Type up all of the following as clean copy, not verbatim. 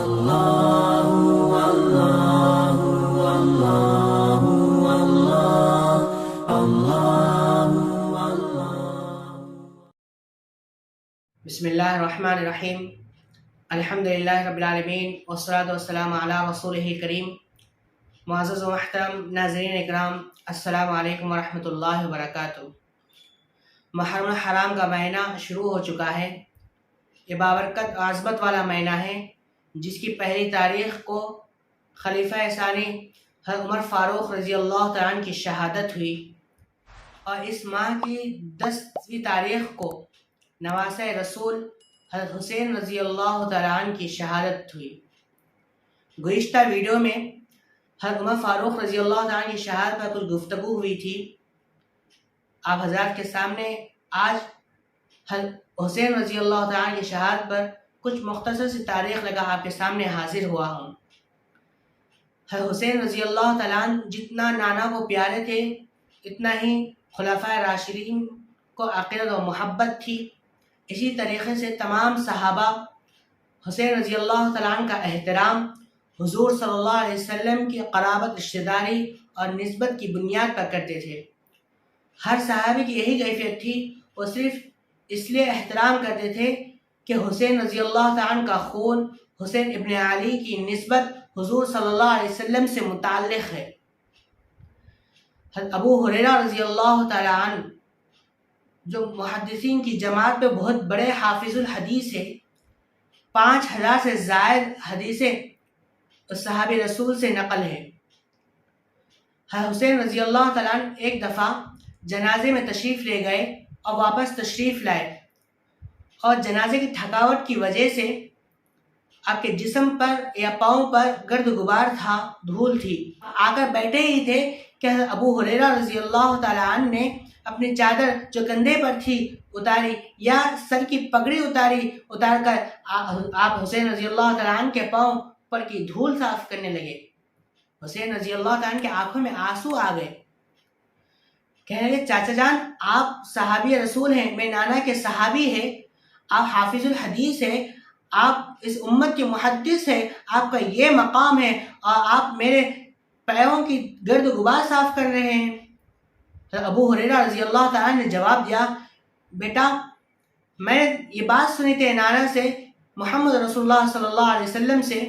اللہ اللہ اللہ اللہ اللہ۔ بسم اللہ الرحمن الرحیم، الحمدللہ رب العالمین والصلاۃ والسلام علی رسولہ الکریم۔ معزز و محترم ناظرین اکرام، السلام علیکم ورحمۃ اللہ وبرکاتہ۔ محرم الحرام کا مہینہ شروع ہو چکا ہے۔ یہ بابرکت عظمت والا مہینہ ہے جس کی پہلی تاریخ کو خلیفہ ثانی حضرت عمر فاروق رضی اللہ تعالیٰ عنہ کی شہادت ہوئی، اور اس ماہ کی 10ویں تاریخ کو نواسۂ رسول حضرت حسین رضی اللہ تعالیٰ عنہ کی شہادت ہوئی۔ گزشتہ ویڈیو میں حضرت عمر فاروق رضی اللہ تعالیٰ عنہ کی شہادت پر کچھ گفتگو ہوئی تھی۔ آپ حضرات کے سامنے آج حضرت حسین رضی اللہ تعالیٰ عنہ کی شہادت پر کچھ مختصر سی تاریخ لگا آپ کے سامنے حاضر ہوا ہوں۔ حضرت حسین رضی اللہ تعالیٰ عنہ جتنا نانا کو پیارے تھے، اتنا ہی خلفائے راشدین کو عقیدت و محبت تھی۔ اسی طریقے سے تمام صحابہ حسین رضی اللہ تعالیٰ عنہ کا احترام حضور صلی اللہ علیہ وسلم کی قرابت، رشتہ داری اور نسبت کی بنیاد پر کرتے تھے۔ ہر صحابی کی یہی کیفیت تھی، وہ صرف اس لیے احترام کرتے تھے کہ حسین رضی اللہ تعالیٰ عنہ کا خون حسین ابن علی کی نسبت حضور صلی اللہ علیہ وسلم سے متعلق ہے۔ حضرت ابو ہریرہ رضی اللہ تعالیٰ عنہ جو محدثین کی جماعت میں بہت بڑے حافظ الحدیث ہے، 5000 سے زائد حدیثیں صحابی رسول سے نقل ہے۔ حسین رضی اللہ تعالیٰ عنہ ایک دفعہ جنازے میں تشریف لے گئے اور واپس تشریف لائے، اور جنازے کی تھکاوٹ کی وجہ سے آپ کے جسم پر یا پاؤں پر گرد غبار تھا، دھول تھی۔ آ کر بیٹھے ہی تھے کہ حضرت ابو ہریرہ رضی اللہ تعالیٰ عنہ نے اپنی چادر جو کندھے پر تھی اتاری، یا سر کی پگڑی اتار کر آپ حسین رضی اللہ تعالیٰ عنہ کے پاؤں پر کی دھول صاف کرنے لگے۔ حسین رضی اللہ تعالیٰ عنہ کے آنکھوں میں آنسو آ گئے۔ کہنے لگے، چاچا جان، آپ صحابی رسول ہیں، میرے نانا کے صحابی ہیں، آپ حافظ الحدیث ہیں، آپ اس امت کے محدث ہیں، آپ کا یہ مقام ہے، اور آپ میرے پیروں کی گرد غبار صاف کر رہے ہیں۔ ابو ہریرہ رضی اللہ تعالیٰ نے جواب دیا، بیٹا، میں نے یہ بات سنی تھی نانا سے، محمد رسول اللہ صلی اللہ علیہ وسلم سے،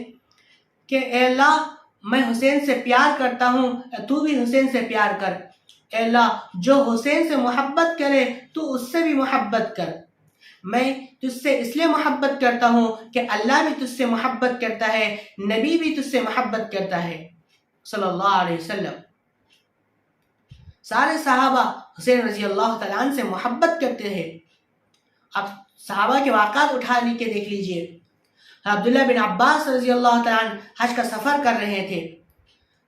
کہ اے اللہ، میں حسین سے پیار کرتا ہوں، تو بھی حسین سے پیار کر۔ اے اللہ، جو حسین سے محبت کرے تو اس سے بھی محبت کر۔ میں تجھ سے اس لیے محبت کرتا ہوں کہ اللہ بھی تجھ سے محبت کرتا ہے، نبی بھی تجھ سے محبت کرتا ہے صلی اللہ علیہ وسلم۔ سارے صحابہ حسین رضی اللہ تعالیٰ عنہ سے محبت کرتے ہیں۔ اب صحابہ کے واقعات اٹھا کے دیکھ لیجئے۔ عبداللہ بن عباس رضی اللہ تعالیٰ عنہ حج کا سفر کر رہے تھے۔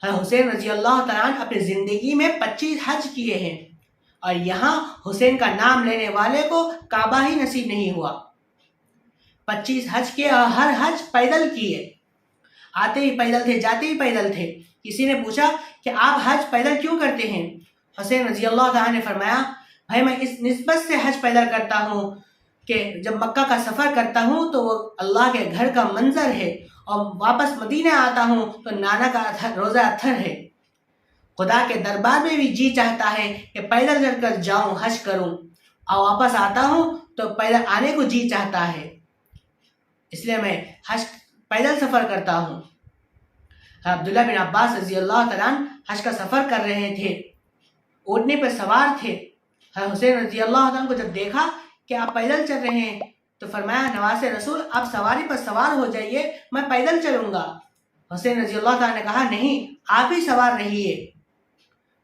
حسین رضی اللہ تعالیٰ عنہ اپنی زندگی میں 25 حج کیے ہیں، اور یہاں حسین کا نام لینے والے کو کعبہ ہی نصیب نہیں ہوا۔ 25 حج کیے، اور ہر حج پیدل کیے، آتے ہی پیدل تھے، جاتے ہی پیدل تھے۔ کسی نے پوچھا کہ آپ حج پیدل کیوں کرتے ہیں؟ حسین رضی اللہ تعالیٰ نے فرمایا، بھائی میں اس نسبت سے حج پیدل کرتا ہوں کہ جب مکہ کا سفر کرتا ہوں تو وہ اللہ کے گھر کا منظر ہے، اور واپس مدینہ آتا ہوں تو نانا کا روزہ اتھر ہے۔ خدا کے دربار میں بھی جی چاہتا ہے کہ پیدل چل کر جاؤں، حج کروں، اور واپس آتا ہوں تو پیدل آنے کو جی چاہتا ہے، اس لیے میں حج پیدل سفر کرتا ہوں۔ عبداللہ بن عباس رضی اللہ تعالیٰ عنہ حج کا سفر کر رہے تھے، اونٹنے پر سوار تھے۔ حسین رضی اللہ عنہ کو جب دیکھا کہ آپ پیدل چل رہے ہیں تو فرمایا، نواز رسول، آپ سواری پر سوار ہو جائیے، میں پیدل چلوں گا۔ حسین رضی اللہ تعالیٰ نے کہا، نہیں، آپ ہی سوار رہیے۔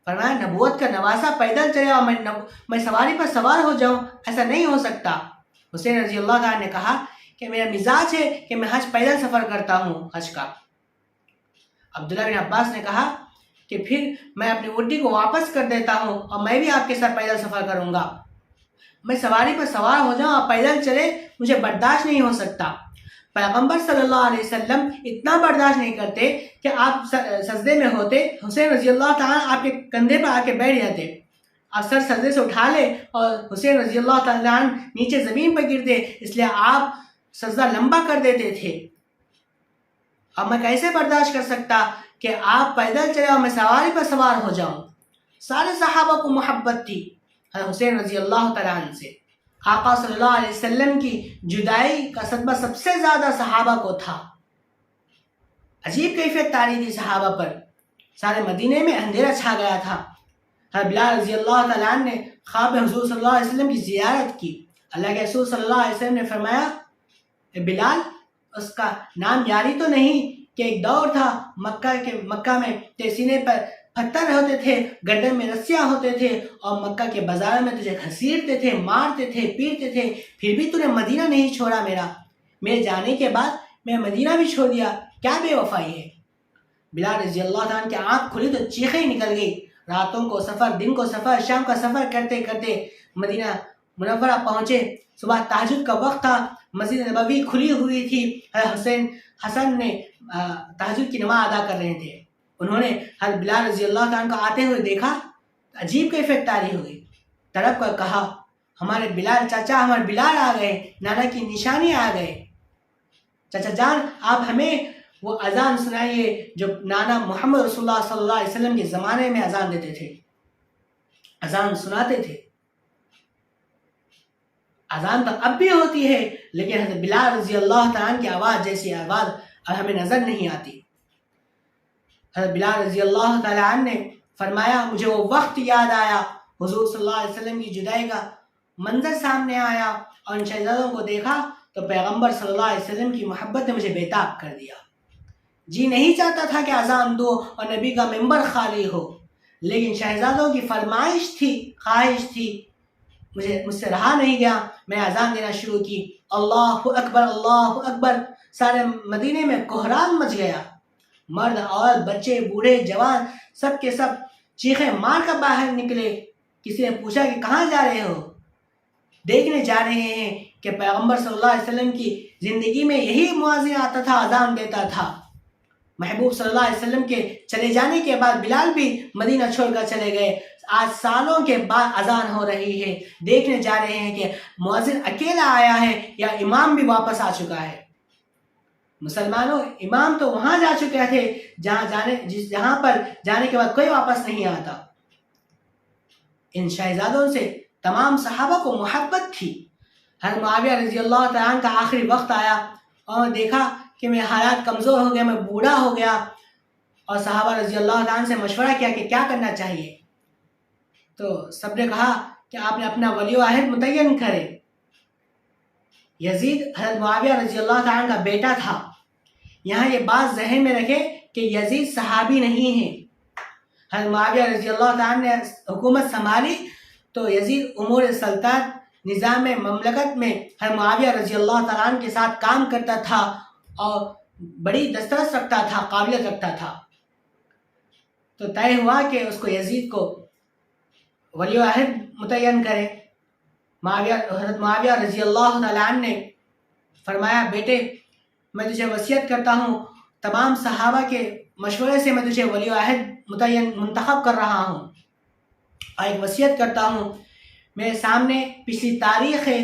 فرمایا، نبوت کا نواسہ پیدل چلے اور میں سواری پر سوار ہو جاؤں، ایسا نہیں ہو سکتا۔ حسین رضی اللہ تعالیٰ نے کہا کہ میرا مزاج ہے کہ میں حج پیدل سفر کرتا ہوں، حج کا۔ عبداللہ بن عباس نے کہا کہ پھر میں اپنی اونٹی کو واپس کر دیتا ہوں، اور میں بھی آپ کے ساتھ پیدل سفر کروں گا۔ میں سواری پر سوار ہو جاؤں اور پیدل چلے، مجھے برداشت نہیں ہو سکتا۔ پیغمبر صلی اللہ علیہ وسلم اتنا برداشت نہیں کرتے کہ آپ سجدے میں ہوتے، حسین رضی اللہ تعالیٰ آپ کے کندھے پر آ کے بیٹھ جاتے، آپ سر سجدے سے اٹھا لے اور حسین رضی اللہ تعالیٰ نیچے زمین پر گرتے، اس لیے آپ سجدہ لمبا کر دیتے تھے۔ اب میں کیسے برداشت کر سکتا کہ آپ پیدل چلے اور میں سواری پر سوار ہو جاؤں. سارے صحابہ کو محبت تھی حضرت حسین رضی اللہ تعالیٰ عنہ سے. آقا صلی اللہ علیہ وسلم کی جدائی کا صدمہ سب سے زیادہ صحابہ کو تھا. عجیب کیفیت طاری تھی صحابہ پر. سارے مدینے میں اندھیرا چھا گیا تھا. حضرت بلال رضی اللہ تعالیٰ عنہ نے خواب میں حضور صلی اللہ علیہ وسلم کی زیارت کی. اللہ کے رسول صلی اللہ علیہ وسلم نے فرمایا اے بلال، اس کا نام یاری تو نہیں کہ ایک دور تھا مکہ میں تیرے سینے پر پتھر ہوتے تھے، گردن میں رسیاں ہوتے تھے اور مکہ کے بازار میں تجھے گھسیٹتے تھے، مارتے تھے، پیٹتے تھے، پھر بھی تو نے مدینہ نہیں چھوڑا. میرے جانے کے بعد میں مدینہ بھی چھوڑ دیا. کیا بے وفائی ہے. بلال رضی اللہ تعالیٰ کی آنکھ کھلی تو چیخیں نکل گئی. راتوں کو سفر، دن کو سفر، شام کا سفر کرتے کرتے مدینہ منورہ پہنچے. صبح تہجد کا وقت تھا، مسجد نبوی کھلی ہوئی تھی. حسن نے تہجد کی نماز ادا کر رہے تھے. انہوں نے حضرت بلال رضی اللہ عنہ کو آتے ہوئے دیکھا. عجیب کیفیت طاری ہو گئی. تڑپ کر کہا ہمارے بلال چاچا، ہمارے بلال آ گئے، نانا کی نشانی آ گئے. چاچا جان، آپ ہمیں وہ اذان سنائیے جو نانا محمد رسول اللہ صلی اللہ علیہ وسلم کے زمانے میں اذان دیتے تھے، اذان سناتے تھے. اذان تو اب بھی ہوتی ہے لیکن حضرت بلال رضی اللہ تعالیٰ کی آواز جیسی آواز اب ہمیں نظر نہیں آتی. حضرت بلال رضی اللہ تعالیٰ عنہ نے فرمایا مجھے وہ وقت یاد آیا، حضور صلی اللہ علیہ وسلم کی جدائی کا منظر سامنے آیا اور ان شہزادوں کو دیکھا تو پیغمبر صلی اللہ علیہ وسلم کی محبت نے مجھے بےتاب کر دیا. جی نہیں چاہتا تھا کہ اذان دو اور نبی کا ممبر خالی ہو، لیکن شہزادوں کی فرمائش تھی، خواہش تھی، مجھ سے رہا نہیں گیا. میں اذان دینا شروع کی. اللہ اکبر، اللہ اکبر. سارے مدینے میں کوہرام مچ گیا. مرد، عورت، بچے، بوڑھے، جوان سب کے سب چیخیں مار کر باہر نکلے. کسی نے پوچھا کہ کہاں جا رہے ہو؟ دیکھنے جا رہے ہیں کہ پیغمبر صلی اللہ علیہ وسلم کی زندگی میں یہی مؤذن آتا تھا، اذان دیتا تھا. محبوب صلی اللہ علیہ وسلم کے چلے جانے کے بعد بلال بھی مدینہ چھوڑ کر چلے گئے. آج سالوں کے بعد اذان ہو رہی ہے. دیکھنے جا رہے ہیں کہ مؤذن اکیلا آیا ہے یا امام بھی واپس آ چکا ہے. مسلمانوں، امام تو وہاں جا چکے تھے جہاں پر جانے کے بعد کوئی واپس نہیں آتا. ان شہزادوں سے تمام صحابہ کو محبت تھی. حضرت معاویہ رضی اللہ تعالیٰ عنہ کا آخری وقت آیا اور دیکھا کہ میں حالات کمزور ہو گیا، میں بوڑھا ہو گیا، اور صحابہ رضی اللہ عنہ سے مشورہ کیا کہ کیا کرنا چاہیے. تو سب نے کہا کہ آپ نے اپنا ولی عہد متعین کرے. یزید حضرت معاویہ رضی اللہ عنہ کا بیٹا تھا. یہاں یہ بات ذہن میں رکھے کہ یزید صحابی نہیں ہے. حضرت معاویہ رضی اللہ عنہ نے حکومت سنبھالی تو یزید امور سلطنت، نظام مملکت میں حضرت معاویہ رضی اللہ تعالیٰ عنہ کے ساتھ کام کرتا تھا اور بڑی دسترس رکھتا تھا، قابلیت رکھتا تھا. تو طے ہوا کہ اس کو یزید کو ولی عہد متعین کرے. حضرت معاویہ رضی اللہ تعالیٰ عنہ نے فرمایا بیٹے میں تجھے وصیت کرتا ہوں، تمام صحابہ کے مشورے سے میں تجھے ولی عہد منتخب کر رہا ہوں، اور ایک وصیت کرتا ہوں. میرے سامنے پچھلی تاریخ ہے،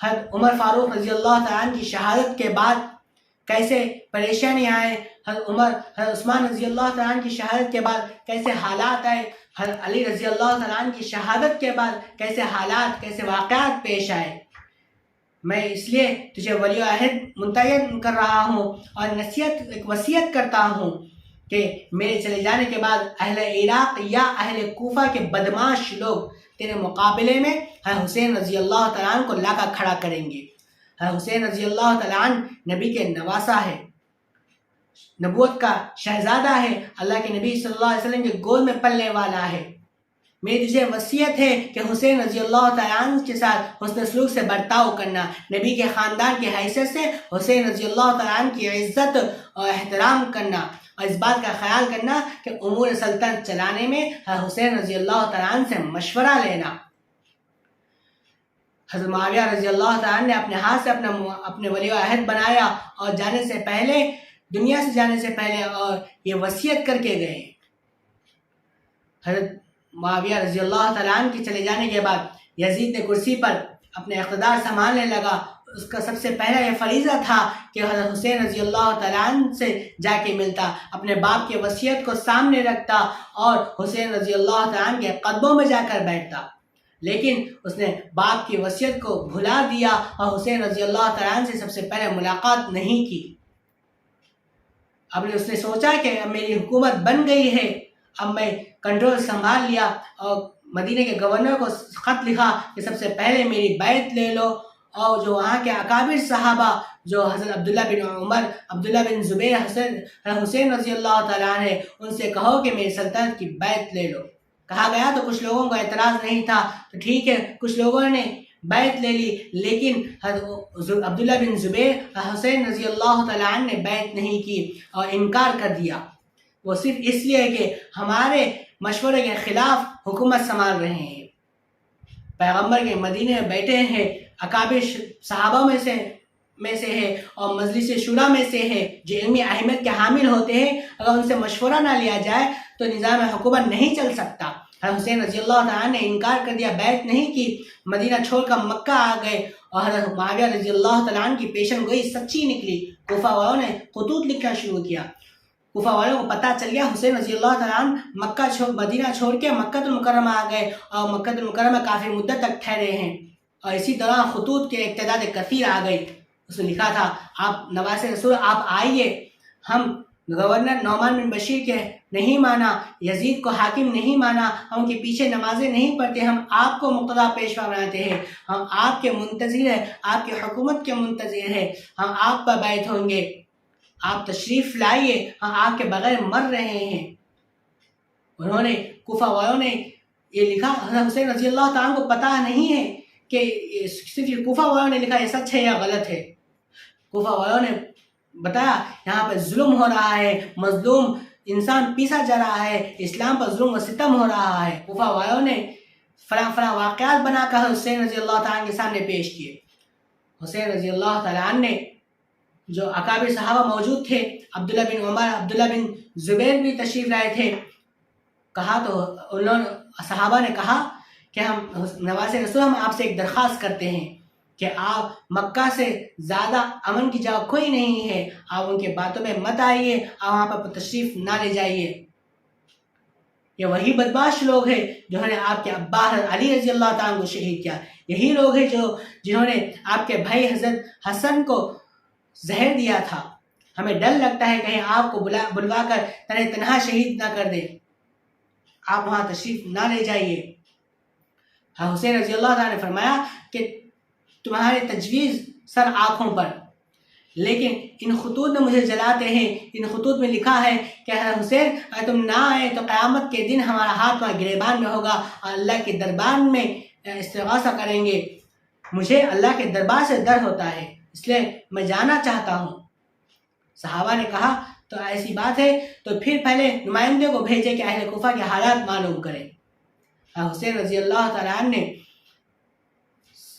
حضرت عمر فاروق رضی اللہ تعالیٰ عنہ کی شہادت کے بعد کیسے پریشانی آئے، حضرت عثمان رضی اللہ تعالیٰ عنہ کی شہادت کے بعد کیسے حالات آئے، حضرت علی رضی اللہ تعالیٰ عنہ کی شہادت کے بعد کیسے حالات، کیسے واقعات پیش آئے. میں اس لیے تجھے ولی عہد متعین کر رہا ہوں اور ایک وصیت کرتا ہوں کہ میرے چلے جانے کے بعد اہل عراق یا اہل کوفہ کے بدماش لوگ تیرے مقابلے میں حسین رضی اللہ تعالیٰ عنہ کو لا کر کھڑا کریں گے. حسین رضی اللہ تعالیٰ عنہ نبی کے نواسا ہے، نبوت کا شہزادہ ہے، اللہ کے نبی صلی اللہ علیہ وسلم کے گود میں پلنے والا ہے. میری تجھے وصیت ہے کہ حسین رضی اللہ تعالیٰ عنہ کے ساتھ حسن سلوک سے برتاؤ کرنا، نبی کے خاندان کی حیثیت سے حسین رضی اللہ تعالیٰ عنہ کی عزت اور احترام کرنا، اور اس بات کا خیال کرنا کہ امور سلطنت چلانے میں حسین رضی اللہ تعالیٰ عنہ سے مشورہ لینا. حضرت معاویہ رضی اللہ تعالیٰ عنہ نے اپنے ہاتھ سے اپنے ولی عہد بنایا اور جانے سے پہلے، دنیا سے جانے سے پہلے، اور یہ وصیت کر کے گئے. حضرت معاویہ رضی اللہ تعالیٰ عنہ کے چلے جانے کے بعد یزید نے کرسی پر اپنے اقتدار سنبھالنے لگا. اس کا سب سے پہلا یہ فریضہ تھا کہ حضرت حسین رضی اللہ تعالیٰ عنہ سے جا کے ملتا، اپنے باپ کی وصیت کو سامنے رکھتا اور حسین رضی اللہ تعالیٰ عنہ کے قدموں میں جا کر بیٹھتا، لیکن اس نے باپ کی وصیت کو بھلا دیا اور حسین رضی اللہ تعالیٰ عنہ سے سب سے پہلے ملاقات نہیں کی۔ اب اس نے سوچا کہ اب میری حکومت بن گئی ہے، اب میں کنٹرول سنبھال لیا، اور مدینہ کے گورنر کو خط لکھا کہ سب سے پہلے میری بیعت لے لو، اور جو وہاں کے اکابر صحابہ جو حضرت عبداللہ بن عمر، عبداللہ بن زبیر، حسین رضی اللہ تعالیٰ عنہ، ان سے کہو کہ میری سلطنت کی بیعت لے لو۔ کہا گیا تو کچھ لوگوں کو اعتراض نہیں تھا، تو ٹھیک ہے، کچھ لوگوں نے بیعت لے لی، لیکن عبداللہ بن زبیر، حسین رضی اللہ تعالیٰ عنہ نے بیعت نہیں کی اور انکار کر دیا، وہ صرف اس لیے کہ ہمارے مشورے کے خلاف حکومت سنبھال رہے ہیں، پیغمبر کے مدینے میں بیٹھے ہیں، اکابر صحابہ میں سے ہے اور مجلس شورا میں سے ہے جو علمی اہمیت کے حامل ہوتے ہیں، اگر ان سے مشورہ نہ لیا جائے تو نظام حکومت نہیں چل سکتا۔ حضرت حسین رضی اللہ تعالیٰ نے انکار کر دیا، بیعت نہیں کی، مدینہ چھوڑ کر مکہ آ گئے، اور حضرت معاویہ رضی اللہ تعالیٰ عنہ کی پیشن گوئی سچی نکلی۔ کوفہ والوں نے خطوط لکھنا شروع کیا، کوفہ والوں کو پتہ چل گیا حسین رضی اللہ تعالیٰ عنہ مدینہ چھوڑ کے مکہ المکرمہ آ گئے اور مکہ المکرمہ کافی مدت تک ٹھہرے ہیں، اور اسی دوران خطوط کے ایک تعداد کثیر آ گئی۔ اس نے لکھا تھا، آپ نواز رسول آپ آئیے، ہم گورنر نعمان بن بشیر کے نہیں مانا، یزید کو حاکم نہیں مانا، ہم ان کے پیچھے نمازیں نہیں پڑھتے، ہم آپ کو مقتدیٰ پیشوا بناتے ہیں، ہم آپ کے منتظر ہیں، آپ کی حکومت کے منتظر ہیں، ہم آپ پر بیعت ہوں گے، آپ تشریف لائیے، ہم آپ کے بغیر مر رہے ہیں۔ انہوں نے کوفہ والوں نے یہ لکھا، حضرت حسین رضی اللہ تعالیٰ کو پتہ نہیں ہے کہ صرف کوفہ والوں نے لکھا یہ سچ ہے یا غلط ہے۔ کوفہ والوں نے بتایا یہاں پہ ظلم ہو رہا ہے، مظلوم انسان پیسا جا رہا ہے، اسلام پر ظلم و ستم ہو رہا ہے۔ کوفہ والوں نے فلاں واقعات بنا کر حسین رضی اللہ تعالیٰ کے سامنے پیش کیے۔ حسین رضی اللہ تعالیٰ عنہ نے، جو اکابر صحابہ موجود تھے، عبداللہ بن عمر، عبداللہ بن زبیر بھی تشریف لائے تھے، کہا تو انہوں نے صحابہ نے کہا کہ ہم نواز رسول ہم آپ سے ایک درخواست کرتے ہیں کہ آپ مکہ سے زیادہ امن کی جگہ کوئی نہیں ہے، آپ ان کے باتوں میں مت آئیے، آپ وہاں پر تشریف نہ لے جائیے۔ یہ وہی بدماش لوگ ہیں جنہوں نے آپ کے ابا حضرت علی رضی اللہ تعالیٰ کو شہید کیا، یہی لوگ ہیں جنہوں نے آپ کے بھائی حضرت حسن کو زہر دیا تھا۔ ہمیں ڈر لگتا ہے کہیں آپ کو بلوا کر تنہا شہید نہ کر دے، آپ وہاں تشریف نہ لے جائیے۔ حسین رضی اللہ تعالیٰ نے فرمایا کہ تمہارے تجویز سر آنکھوں پر، لیکن ان خطوط میں مجھے جلاتے ہیں، ان خطوط میں لکھا ہے کہ حسین اگر تم نہ آئے تو قیامت کے دن ہمارا ہاتھ تمہارے گریبان میں ہوگا اور اللہ کے دربار میں استغاثہ کریں گے۔ مجھے اللہ کے دربار سے ڈر ہوتا ہے، اس لیے میں جانا چاہتا ہوں۔ صحابہ نے کہا تو ایسی بات ہے تو پھر پہلے نمائندے کو بھیجے کہ اہل کوفہ کے حالات معلوم کریں۔ حسین رضی اللہ تعالیٰ عنہ نے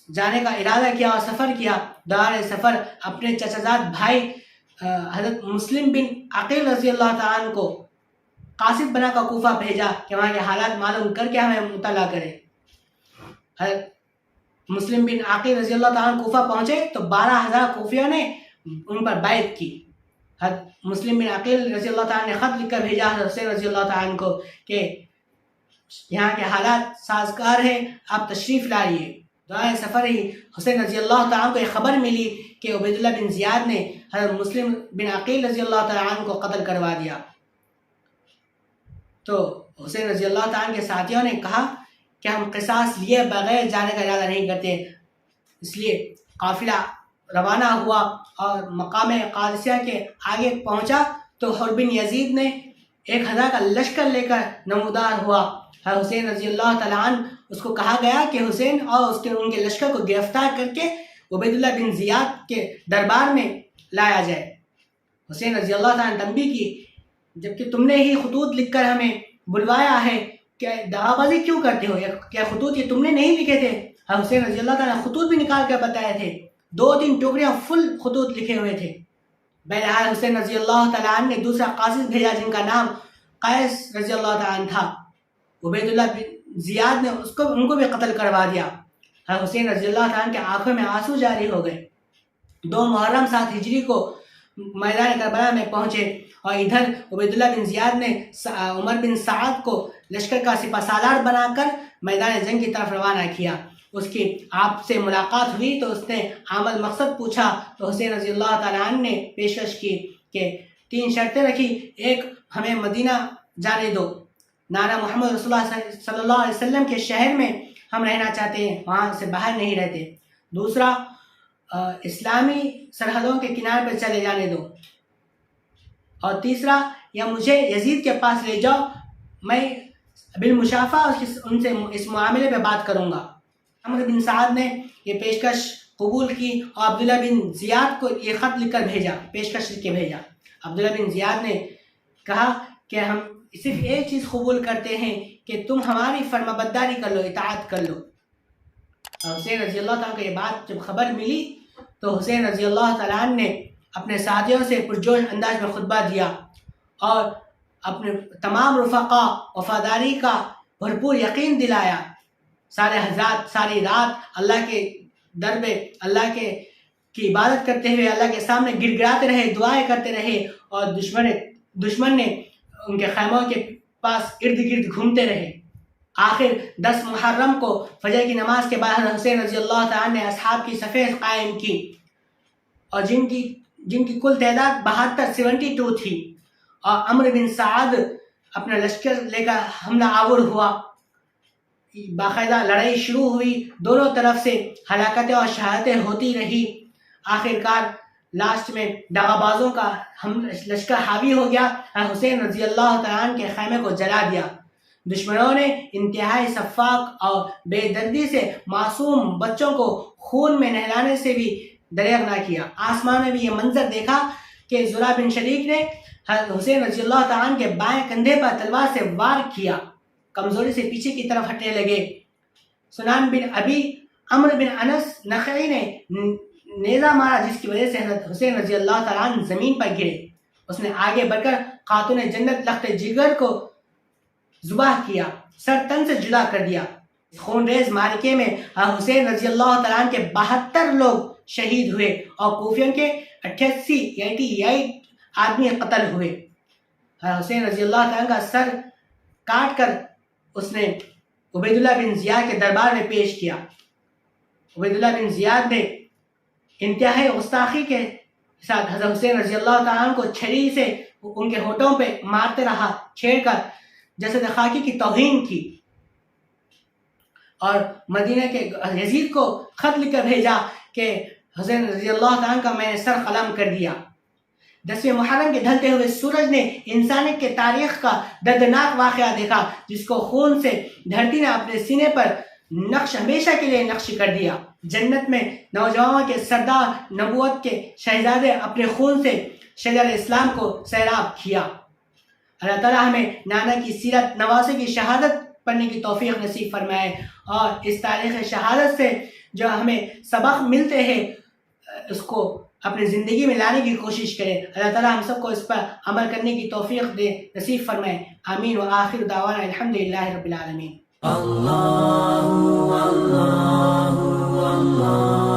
جانے کا ارادہ کیا اور سفر کیا۔ دوران سفر اپنے چچا زاد بھائی حضرت مسلم بن عقیل رضی اللہ تعالیٰ عنہ کو قاصد بنا کر کوفہ بھیجا کہ وہاں کے حالات معلوم کر کے ہمیں مطلع کرے۔ حضرت مسلم بن عقیل رضی اللہ تعالیٰ عنہ کوفہ پہنچے تو 12,000 کوفیوں نے ان پر بیعت کی۔ حضرت مسلم بن عقیل رضی اللہ تعالیٰ نے خط لکھ کر بھیجا حضرت حسین رضی اللہ تعالیٰ عنہ کو کہ یہاں کے حالات سازگار ہیں، آپ تشریف لائیے۔ دوران سفر ہی حسین رضی اللہ تعالیٰ کو یہ خبر ملی کہ عبیداللہ بن زیاد نے حضرت مسلم بن عقیل رضی اللہ تعالیٰ عنہ کو قتل کروا دیا۔ تو حسین رضی اللہ تعالیٰ کے ساتھیوں نے کہا کہ ہم قصاص لیے بغیر جانے کا ارادہ نہیں کرتے، اس لیے قافلہ روانہ ہوا اور مقام قادسیہ کے آگے پہنچا تو حر بن یزید نے 1000 کا لشکر لے کر نمودار ہوا۔ حسین رضی اللہ تعالیٰ عنہ اس کو کہا گیا کہ حسین اور ان کے لشکر کو گرفتار کر کے عبیداللہ بن زیاد کے دربار میں لایا جائے۔ حسین رضی اللہ تعالیٰ نے تنبیہ کی، جبکہ تم نے ہی خطوط لکھ کر ہمیں بلوایا ہے، کیا دغا بازی کیوں کرتے ہو؟ کیا خطوط یہ تم نے نہیں لکھے تھے؟ حسین رضی اللہ تعالیٰ نے خطوط بھی نکال کر بتائے تھے، 2-3 ٹوکریاں فل خطوط لکھے ہوئے تھے۔ بہرحال حسین رضی اللہ تعالیٰ عنہ نے دوسرا قاصد بھیجا جن کا نام قیس رضی اللہ تعالیٰ عنہ تھا۔ عبیداللہ بن زیاد نے ان کو بھی قتل کروا دیا۔ حسین رضی اللہ تعالیٰ عنہ کے آنکھوں میں آنسو جاری ہو گئے۔ 2 محرم 7 ہجری کو میدان کربلا میں پہنچے، اور ادھر عبیداللہ بن زیاد نے عمر بن سعد کو لشکر کا سپہ سالار بنا کر میدان جنگ کی طرف روانہ کیا۔ اس کی آپ سے ملاقات ہوئی تو اس نے عمل مقصد پوچھا، تو حسین رضی اللہ تعالیٰ عنہ نے پیشکش کی کہ 3 شرطیں رکھی۔ ایک، ہمیں مدینہ جانے دو، نانا محمد رسول اللہ صلی اللہ علیہ وسلم کے شہر میں ہم رہنا چاہتے ہیں، وہاں سے باہر نہیں رہتے۔ دوسرا، اسلامی سرحدوں کے کنارے پر چلے جانے دو، اور تیسرا، یا مجھے یزید کے پاس لے جاؤ، میں بالمشافہ ان سے اس معاملے پہ بات کروں گا۔ عمر بن سعد نے یہ پیشکش قبول کی اور عبداللہ بن زیاد کو یہ خط لکھ کر بھیجا، پیشکش لکھ کے بھیجا۔ عبداللہ بن زیاد نے کہا کہ ہم صرف ایک چیز قبول کرتے ہیں کہ تم ہماری فرما برداری کر لو، اطاعت کر لو۔ اور حسین رضی اللہ تعالیٰ کو یہ بات جب خبر ملی تو حسین رضی اللہ تعالیٰ عنہ نے اپنے ساتھیوں سے پرجوش انداز میں خطبہ دیا اور اپنے تمام رفقا وفاداری کا بھرپور یقین دلایا۔ سارے حضرات ساری رات اللہ کے در پہ اللہ کی عبادت کرتے ہوئے اللہ کے سامنے گڑ گڑاتے رہے، دعائیں کرتے رہے، اور دشمن نے ان کے خیموں کے پاس ارد گرد گھومتے رہے۔ آخر 10 محرم کو فجر کی نماز کے بعد حسین رضی اللہ تعالیٰ نے اصحاب کی صفیں قائم کی، اور جن کی کل تعداد 72 تھی، اور عمر بن سعد اپنا لشکر لے کر حملہ آور ہوا۔ باقاعدہ لڑائی شروع ہوئی، دونوں طرف سے ہلاکتیں اور شہادتیں ہوتی رہی۔ آخرکار لاسٹ میں دغا بازوں کا لشکر حاوی ہو گیا اور حسین رضی اللہ تعالیٰ عنہ کے خیمے کو جلا دیا۔ دشمنوں نے انتہائی شفاق اور بے دردی سے معصوم بچوں کو خون میں نہلانے سے بھی دریغ نہ کیا۔ آسمان میں بھی یہ منظر دیکھا کہ زرع بن شریک نے حسین رضی اللہ تعالیٰ عنہ کے بائیں کندھے پر تلوار سے وار کیا، کمزوری سے پیچھے کی طرف ہٹنے لگے۔ سنان بن ابی عمرو بن انس نخعی نے نیزہ مارا، جس کی وجہ سے حضرت حسین رضی اللہ تعالیٰ عنہ زمین پر گرے۔ اس نے آگے بڑھ کر خاتون جنت لخت جگر کو ذبح کیا، سر تن سے جدا کر دیا۔ خون ریز معرکے میں حسین رضی اللہ تعالیٰ عنہ کے 72 لوگ شہید ہوئے اور کوفیوں کے 88 آدمی قتل ہوئے۔ حسین رضی اللہ تعالیٰ کا سر کاٹ کر اس نے عبیداللہ بن زیاد کے دربار میں پیش کیا۔ عبیداللہ بن زیاد نے انتہائی گستاخی کے ساتھ حضرت حسین رضی اللہ تعالیٰ عنہ کو چھری سے ان کے ہونٹوں پہ مارتے رہا، چھیڑ کر جسد خاکی کی توہین کی، اور مدینہ کے یزید کو خط لکھ کر بھیجا کہ حسین رضی اللہ تعالیٰ کا میں نے سر قلم کر دیا۔ 10ویں محرم کے ڈھلتے ہوئے سورج نے انسانیت کے تاریخ کا دردناک واقعہ دیکھا، جس کو خون سے دھرتی نے اپنے سینے پر نقش ہمیشہ کے لیے نقش کر دیا۔ جنت میں نوجوانوں کے سردار، نبوت کے شہزادے اپنے خون سے شجر اسلام کو سیراب کیا۔ اللہ تعالیٰ ہمیں نانا کی سیرت نواسے کی شہادت پڑھنے کی توفیق نصیب فرمائے، اور اس تاریخ شہادت سے جو ہمیں سبق ملتے ہیں اس کو اپنی زندگی میں لانے کی کوشش کریں۔ اللہ تعالیٰ ہم سب کو اس پر عمل کرنے کی توفیق دے، نصیب فرمائے۔ آمین۔ وآخر دعوانا الحمدللہ رب العالمین۔ اللہ اللہ اللہ